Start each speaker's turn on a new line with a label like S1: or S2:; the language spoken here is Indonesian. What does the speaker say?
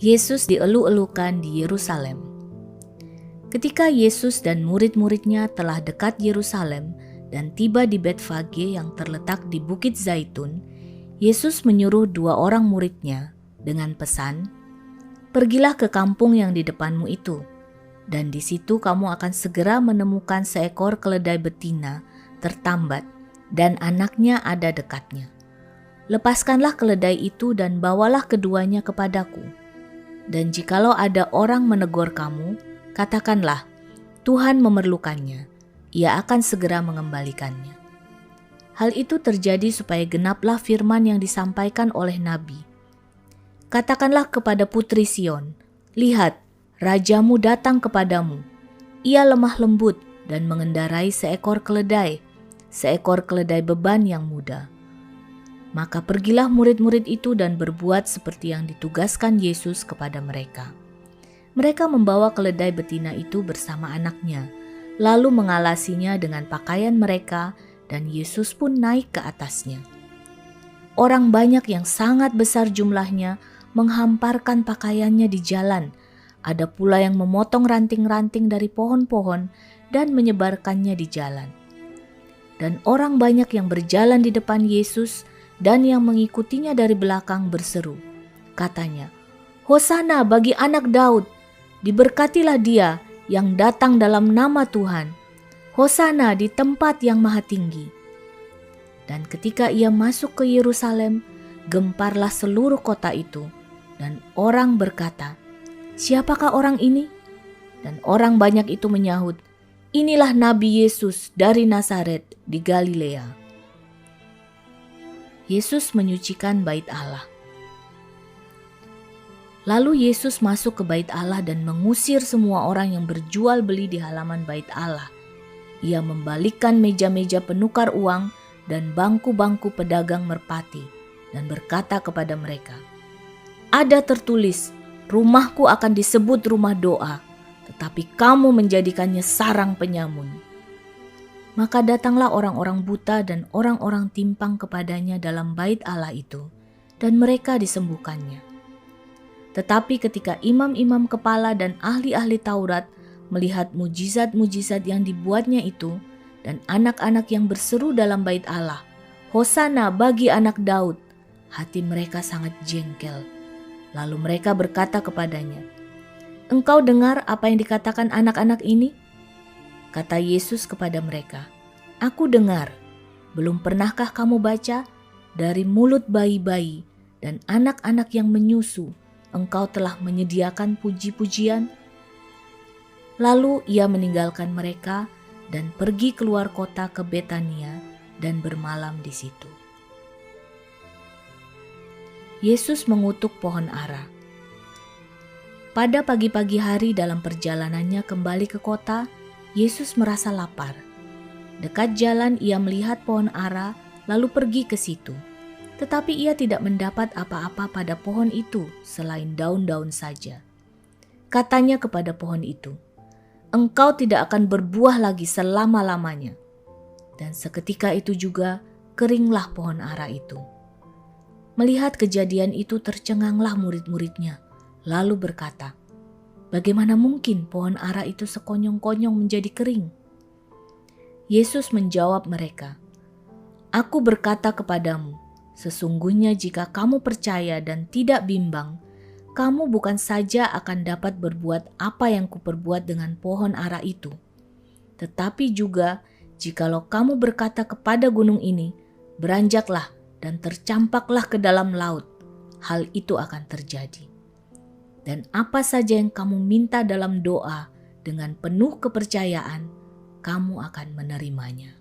S1: Yesus dielu-elukan di Yerusalem. Ketika Yesus dan murid-muridnya telah dekat Yerusalem dan tiba di Betfage yang terletak di Bukit Zaitun, Yesus menyuruh 2 orang muridnya dengan pesan, "Pergilah ke kampung yang di depanmu itu, dan di situ kamu akan segera menemukan seekor keledai betina tertambat dan anaknya ada dekatnya. Lepaskanlah keledai itu dan bawalah keduanya kepadaku. Dan jikalau ada orang menegur kamu, katakanlah, Tuhan memerlukannya, ia akan segera mengembalikannya." Hal itu terjadi supaya genaplah firman yang disampaikan oleh Nabi. "Katakanlah kepada putri Sion, lihat, rajamu datang kepadamu. Ia lemah lembut dan mengendarai seekor keledai beban yang muda." Maka pergilah murid-murid itu dan berbuat seperti yang ditugaskan Yesus kepada mereka. Mereka membawa keledai betina itu bersama anaknya, lalu mengalasinya dengan pakaian mereka, dan Yesus pun naik ke atasnya. Orang banyak yang sangat besar jumlahnya menghamparkan pakaiannya di jalan. Ada pula yang memotong ranting-ranting dari pohon-pohon dan menyebarkannya di jalan. Dan orang banyak yang berjalan di depan Yesus dan yang mengikutinya dari belakang berseru. Katanya, "Hosana bagi anak Daud, diberkatilah dia yang datang dalam nama Tuhan. Hosana di tempat yang maha tinggi." Dan ketika ia masuk ke Yerusalem, gemparlah seluruh kota itu, dan orang berkata, "Siapakah orang ini?" Dan orang banyak itu menyahut, "Inilah Nabi Yesus dari Nazaret di Galilea." Yesus menyucikan bait Allah. Lalu Yesus masuk ke bait Allah dan mengusir semua orang yang berjual beli di halaman bait Allah. Ia membalikkan meja-meja penukar uang dan bangku-bangku pedagang merpati dan berkata kepada mereka, "Ada tertulis, rumahku akan disebut rumah doa, tetapi kamu menjadikannya sarang penyamun." Maka datanglah orang-orang buta dan orang-orang timpang kepadanya dalam bait Allah itu, dan mereka disembuhkannya. Tetapi ketika imam-imam kepala dan ahli-ahli Taurat melihat mujizat-mujizat yang dibuatnya itu, dan anak-anak yang berseru dalam bait Allah, "Hosana bagi anak Daud," hati mereka sangat jengkel. Lalu mereka berkata kepadanya, "Engkau dengar apa yang dikatakan anak-anak ini?" Kata Yesus kepada mereka, "Aku dengar. Belum pernahkah kamu baca, dari mulut bayi-bayi dan anak-anak yang menyusu, engkau telah menyediakan puji-pujian?" Lalu ia meninggalkan mereka dan pergi keluar kota ke Betania dan bermalam di situ. Yesus mengutuk pohon ara. Pada pagi-pagi hari dalam perjalanannya kembali ke kota, Yesus merasa lapar. Dekat jalan ia melihat pohon ara, lalu pergi ke situ. Tetapi ia tidak mendapat apa-apa pada pohon itu selain daun-daun saja. Katanya kepada pohon itu, "Engkau tidak akan berbuah lagi selama-lamanya." Dan seketika itu juga keringlah pohon ara itu. Melihat kejadian itu tercenganglah murid-muridnya, lalu berkata, "Bagaimana mungkin pohon ara itu sekonyong-konyong menjadi kering?" Yesus menjawab mereka, "Aku berkata kepadamu, sesungguhnya jika kamu percaya dan tidak bimbang, kamu bukan saja akan dapat berbuat apa yang kuperbuat dengan pohon ara itu, tetapi juga jikalau kamu berkata kepada gunung ini, beranjaklah dan tercampaklah ke dalam laut, hal itu akan terjadi. Dan apa saja yang kamu minta dalam doa dengan penuh kepercayaan, kamu akan menerimanya."